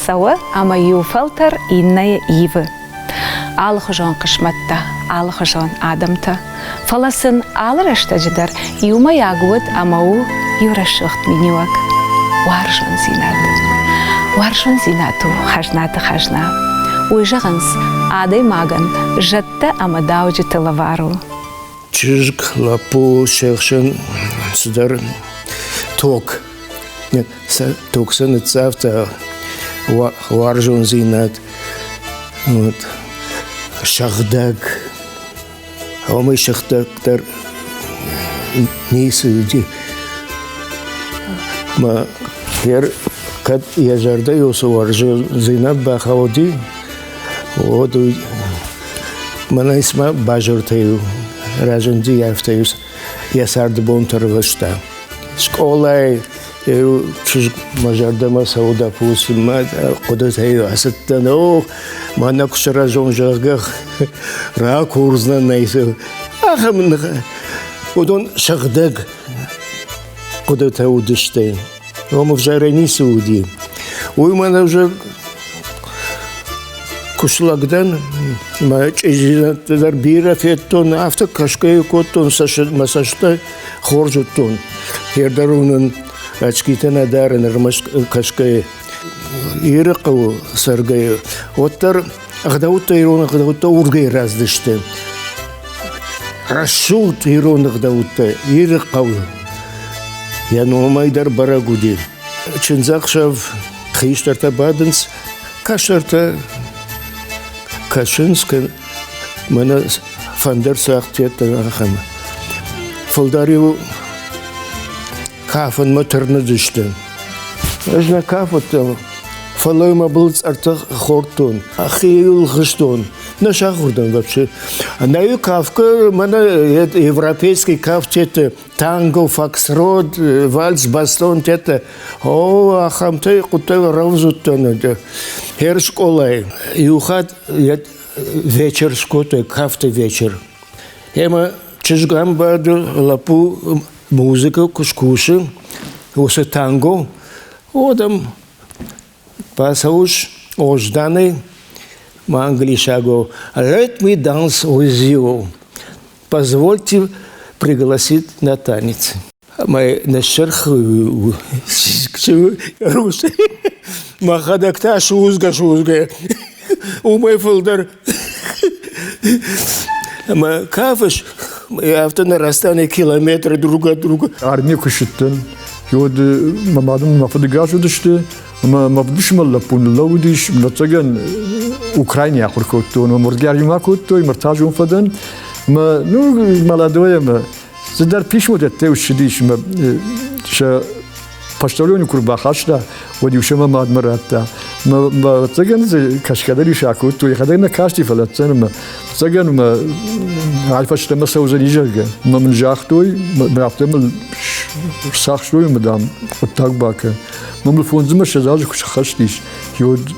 сауы ама юфалтар инная ивы. Алых жон кышматта, алых жон адамта. Фаласын алыр аштажыдар, юма ягуд амау юрашыхт минюак. Варжон зинат. Варжон зинату хажната хажна. Уйжағанс адай маган жатта амадауджи талавару. Чижк лапу шехшен судар ток. Токсын цавта варжон зинат. Вот. Шахдаг. А мы шахдактар не суди. Ма ер кад яжарда юсу варжон зинат бахауди. Вот мана исма бажуртаю. Разунди яфтаюс ясарды бонтарвашта. Школай чиж мажардама сауда пусима кудатаю асаттан о мана кушара жонжагах ра курзна найсы ахамна удон шагдаг кудатаю дышты. Ом в жарени суди. Ой мана уже кушлагдан мачижинатдар бира феттон авто кашкай коттон масашта хоржуттон хердарунун ачкитен адарен рмаш кашкай ирqው саргай оттар агдаутта ирон агдаутта ургай раздышты расшут ирон агдаутта ирqው яномайдар барагуди чынзакшав хиштарта бадынс кашарта Кашинска мана фандер сахтета ахам. Фолдариу кафан матерна дышты. Ажна кафата фалойма былц арта хортон. Ахиюл гыштон. На шахурдан вообще. На ю кавка мана европейский каф тета танго, фокстрот, вальс, бастон тета. О, ахамтай кутай равзуттан. Хер школай. Юхат вечер шкотой, кафта вечер. Ема чижгам баду лапу музыка кушкуши, усе танго. Одам пасауш ожданый англишаго. Let me dance with you. Позвольте пригласить на танец. Май нашерх русы. Махадакта шузга. Умай фолдар. Ма кафеш. Авто на расстоянии километра друг от друга. Армия кушиттен. Йод мамадым мафадыгажу дышты. Мабдыш маллапун лаудиш млацаган Украине ахуркоттон. Мурдяр юмакоттой мартажун фадан. Ма ну молодое ма. Задар пиш мудетте ушидиш ма. Ша пашталёни курбахашда. Води ушема мадмаратта. Ма цаган кашкадари шакоттой. Хадайна кашти фалатсан ма. Цаган ма عارفش لما سوزن يجرجع ما من جاختوي ما عرفتم ساخشوي مدام قطاق باكر ما من الفون زمر شزاج كش خشتيش يود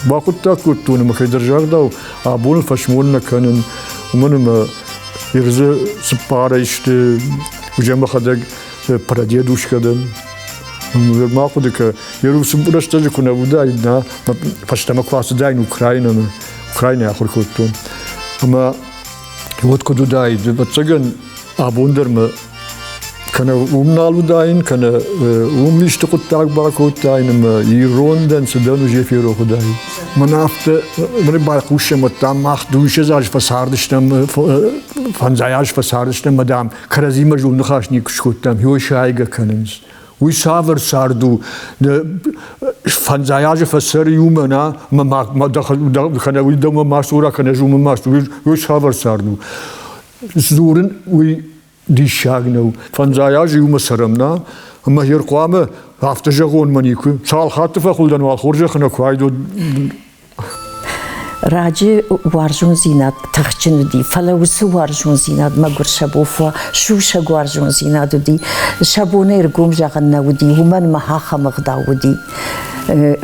باقطاق كتون ما خيدر جارداو عبون الفشمون كانن ومن ما يرز سبارة يشت وجمع خدق برادية دوش كدن ما أقولك يروح سبورة تجي كنا وداينا فاشتما كواس داين أوكرانيا آخر كتون أما Вот куда дает, подсаган абундерма, кана умналу дайн, кана умлишь такой так баракот дайнем, и ронден судан уже фиро кудай. Манафте, мы баркушем вот там мах душе заж фасардштем, фанзаяж фасардштем, мадам, каразима жулнахаш никшкутам, хёшайга каненс. Уй савер сарду, фанзаяж фасариума на, ма кана уй дома масура кана жума масу, уй савер сарду. Зурен уй дишагнау, фанзаяж юма сарамна, ма хирқуама автожагон манику, сал хатфа хулдан вал хоржа кана квайду. راجع وارجون زینات تخچن دی فلوس وارجون زینات مگر شبوفا شوش وارجون زینات دی شبونه ارگوم جغن نودی ومن محاخ مغداودی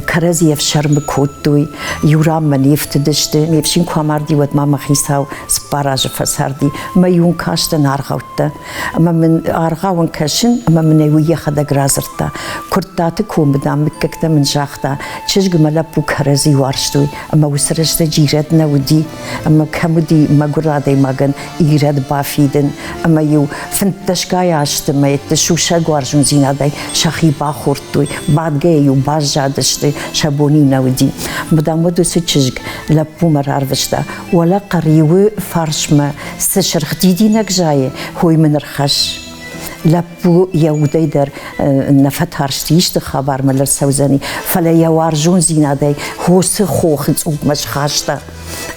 کرزی افشرم کودوی یورام منیفت دشته میفشین کوامردی ود ما مخیساو سپاراج فسردی ما یون کاشتن آرغوته اما من آرغاون کشن اما من ایوی خدا گرازرتا کردات کوم بدم مککتا من جاختا چشگ ملا بو کرزی وارشتوی اما وسرشت جیرد نودی اما کمودی مگرادی مگن ایرد بافیدن اما یو فنتشگای آشت ما یتشوشه گوارجون زینادای شخی با خوردوی بعدگه یو باز دشته شبونی نودی مدام دوست چیز لپو مرار وشته ولا قریو فرش ما سشرخ دیدی نگجایه هوی من رخش لپو یودی در نفت هرشتیش خبر ملر سوزنی فلا یوارجون زینادی هوس خوخت او مش خاشته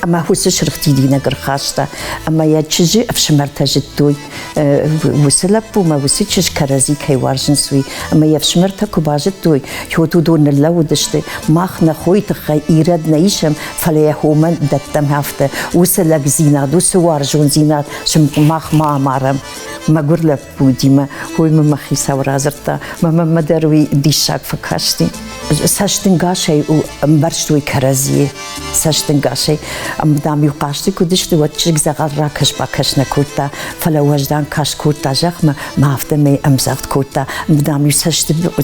اما هوس شرخ دیدی نگر خاشته اما یا چیزی افش مرتجد دوی وس لپو ما وس چیز کرزی کی وارجن سوی اما یفش مرتکو باجد دوی یودو دون لو دشته ماخ نخوی تخی ایراد نیشم فلا یهومن دتم هفته وس لگ زیناد وس وارجون زیناد شم ماخ ما مارم مگر لپو دیما هوی مخی سورازرتا ما دروی دیشاک فکاشتی ساشتنگاشه او برشتوی کرزیه ساشتنگاشه ام دامی قاشتی کدشتی و چیک زغال راکش باکش نکوتا فلا وجدان کاش کوتا جخم ما هفته می امزاقت کوتا ام دامی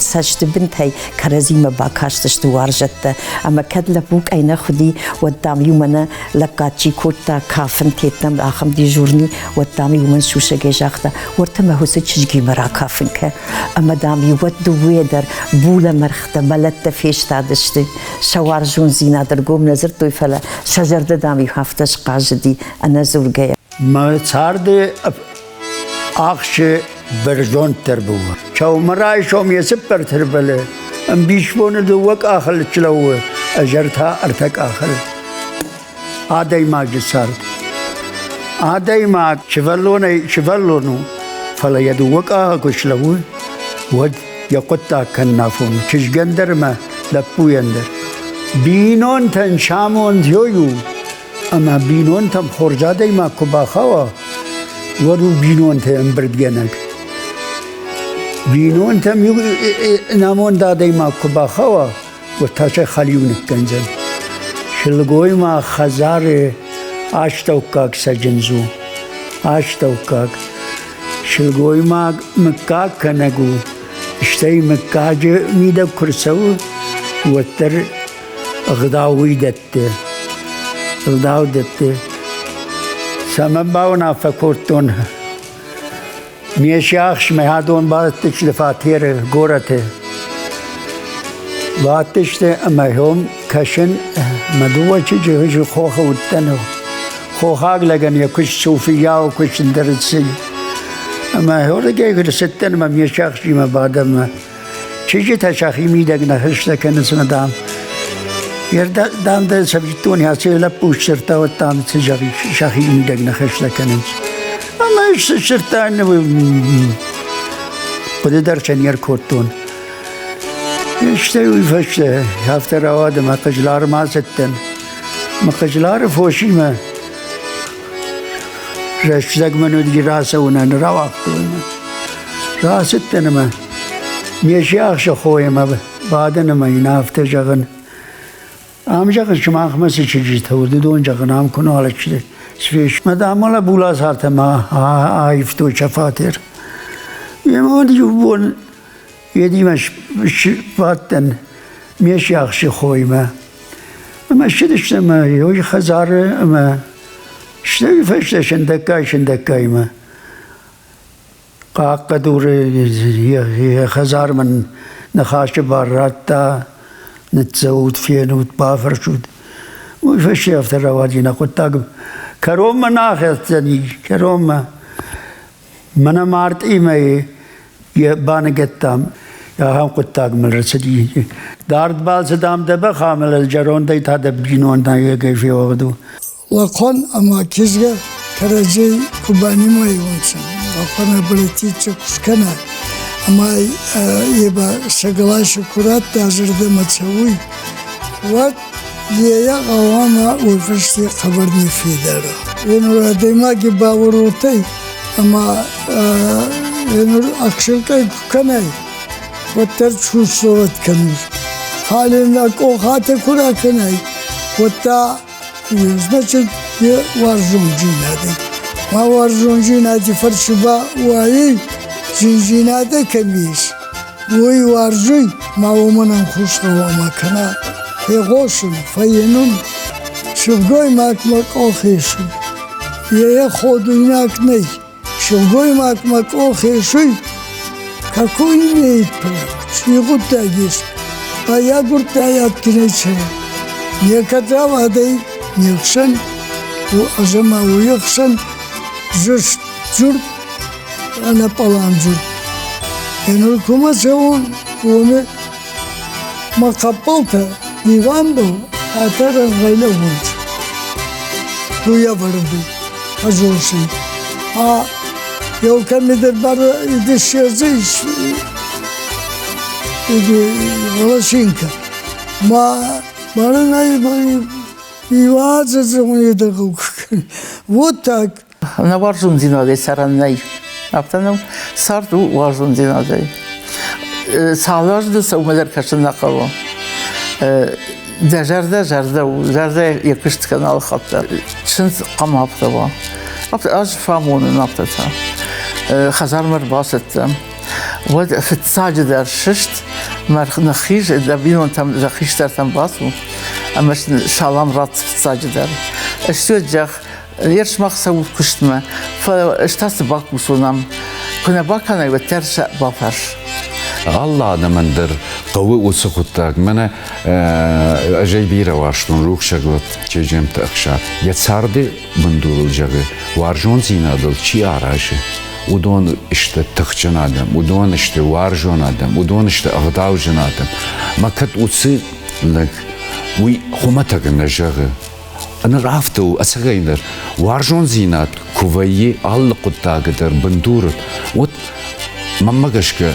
ساشت بنتای کرزی ما باکاشتشت وارجت اما کد لبوک اینا خودی و دامی من لقاچی کوتا کافن تیتم آخم دی جورنی و دامی من شوشه گیجاختا ورتم هوس چیزگی مرا کافن که اما دامی و دوی در بوله مرخت بلد تفیش داشته شوارجون زینا در گم نظر توی فلا شجر دامی هفتش قاجدی انا زورگه ما سارد آخش برزون تربوه چاو مرای شوم یسپر تربله ام بیشبون دوک آخل چلوه اجرتا ارتک آخل آدای ما جسارد آدای ما شفلونو فلا يدوك كشلوه ود يقطع كنافون كشجندر ما لبو يندر بينون تن شامون ديويو اما بينون تم خرجادي ما كباخوا ودو بينون تم بردجنك بينون تم نامون دادي ما كباخوا وتاشي خليونك كنزل شلغوي ما خزار اشتوكاك سجنزو اشتوكاك شلگوی ما مکا کنگو اشتای مکا جو میده کرسو و تر غداوی دته غداو دته سمن باونا فکرتون میشاخش مهادون باتش لفاتیر گورته باتش ته اما هم کشن مدوه چی جو خوخ ودتنو خوخاق لگن یا کش صوفیا و کش درسی اما هو رجعي كده ستن ما ميشاخشي ما بعد ما چیزی تشاخی میدگ نخشته کنس ندام دام ده سبجتونی هستی لپوش شرطه و تام شاخی میدگ نخشته کنس اما ایش شرطه انو بده درچن یر کتون işte uyfaşte hafta ravadı makajlar mazetten makajlar foşi me reştek menü di rasa unan ravaqtu rasetten me meşah şoy me baden me nafte jagın amca kışma ahması çiçi tavdı don jagın am konu alçı sviş madamala bula sartma ayftu çafatir yemod yubun يديمش باتن ميش يخشي خوي ما شدش ما يوي خزار ما شتوي فشت شندكاي ما قاق دور خزار من نخاش باراتا نتزود فين وتبافر شود وفش يفتر روادينا قطاق كروم ناخذتني كروم من مارت إيماي يبانقتام يا هم قطاق من رسدي دارد بال صدام دبا خامل الجرون دي تاد بجنون دا كيف يوغدو وقن اما كيزغا كرجي كوباني ما يونسن وقن بلتي تشكنا اما يبا شغلا شكرات تاجر دمتسوي وات يا قواما وفشتي خبرني في داره إنه ديما باوروتي أما إنه أكشلكي كناي وترشو صوت كنير حالنا كو خاطر كنا كناي وتا يزمت وارجون جينادي ما وارجون جينادي فرشبا واي جينادي كميش وي وارجوي ما ومن خوش وما كنا هيغوشن فينون شوفقوي ماك أوخيشن يا خوديناك ني شوفقوي ماك أوخيشي كاكوي نيت شيغو تاجيس بايا قرطا ياتكنيشن يكتا وادي يخشن وأزما ويخشن جرش جرد أنا بلان جرد إنه الكومة سوون ومي ما قبلتها ديوانبو أترى غيلا ونج ويا بردو أجوشي يو كان دربار يدشيزيش غلاشينكا ما ناي يواززون يدغوك وطاك أنا وارجون زينادي سرناي أبتنم سردو وارجون زينادي سالارdı savunmalar kaçına kalan. Dejerde yakıştı kanal hatta. Çin kam hafta var. Hafta az famonun hafta ta. Hazar mer bahsettim. Ve sadece der şişt. Mer naxiş da binon tam naxiş derten basu. Ama şalam rat sadece der. Estücek yarışmak savu kuştma. Fa estası bak bu sonam. Kuna bakana ve terse bafar. الله نمندر قوي وسقطك منا أجي بيرا واشتون روك شغلت تجيم تأخشار يتصاردي بندور الجغي وارجون زينا دل چي آراجي ودون işte تخجن آدم ودون işte وارجون آدم ودون işte أغداوجن آدم ما كت وصي لك وي خمتك النجغي أنا رافته أسغينر وارجون زينات كوفيي الله قطاقدر بندورت وط مما قشك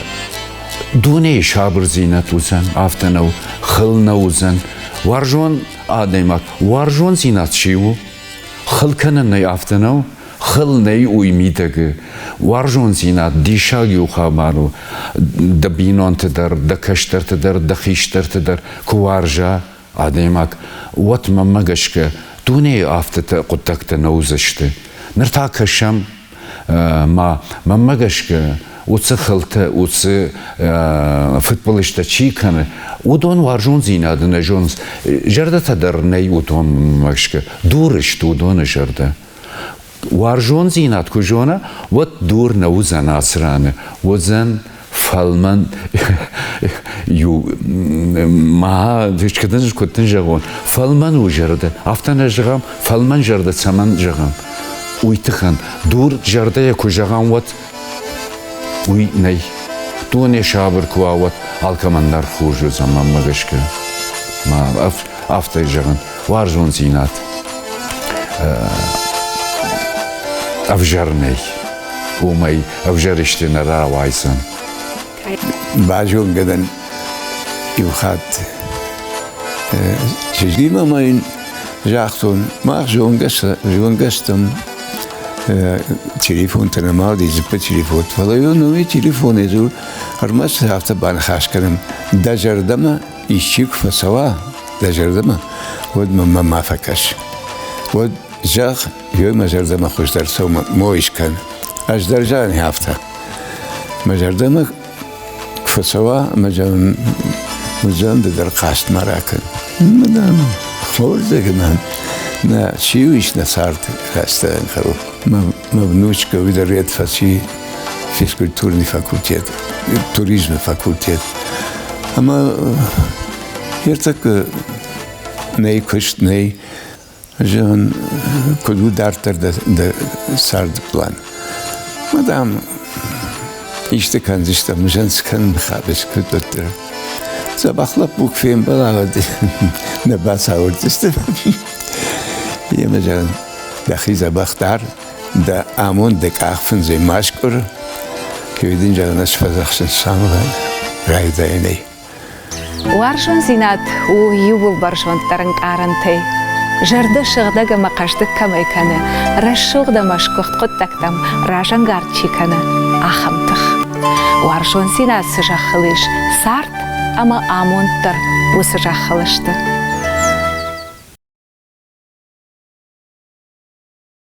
دونه شابر زینت وزن آفتنو خل نوزن وارجون آدمک وارجون زینت چیو خل کنن نی آفتنو خل نی اویمیدگ وارجون زینت دیشاگیو خامارو دبینان تدر دکشتر تدر دخیشتر تدر کوارجا آدمک وات ممگش که دونه آفت قطعت نوزشته نرتاکشم ما ممگش که وڅ خلته وڅ futbolista çiğkanı udon varjun zinadı ne jons jerde tadar ne udon makşke dur işte udon jerde varjun zinat kujona vat dur ne uzan asranı uzan falman yu ma hiç kadın kutin jagon falman u jerde aftana jagam falman jerde saman jagam uytıkan dur jerde ya kujagan vat وی نی دونه شابر کوات alkamanlar خوجو زمان مگشکه ما after جگن وارجون زینات افجر نی و می افجر اشتنا را وایسن بعجون قدن يوخات شجيما ما ين جاختون ما جون قستم تليفون تنماردي زبط تليفون فلايو نوي تليفون يزور هرمس هفته بان خاش كرم دجردما يشيك فسوا دجردما ود ما فكش ود جاخ يوم مجردما خوش درسو مويش كان اش درجاني هفته مجردما فسوا مجان در قاست مراكن مدام خورده كمان نا شيوش نصارت راستان خروف مبنوشكا ودريت فاسي فيسكولتورني فاكولتيت توريزم فاكولتيت اما يرتك ني كشت ني جان كدو دارتر دا سارد بلان مدام işte kan işte مجان سكن بخابش كدوتر sabahla bu film baladı ne basardı işte يمجان دخيزة بختار دا آمون دك أخفن زي ماشكور كيودين جانا نشفى زخشن سامغا راي دايني Варжон зинат у юбул баржон таран карантай. Жарды шыгдага мақашды камайканы, расшугда машкохт коттактам ражангар чиканы ахамтых. Варжон зинат сыжахылыш сарт, ама амонттар у сыжахылышты.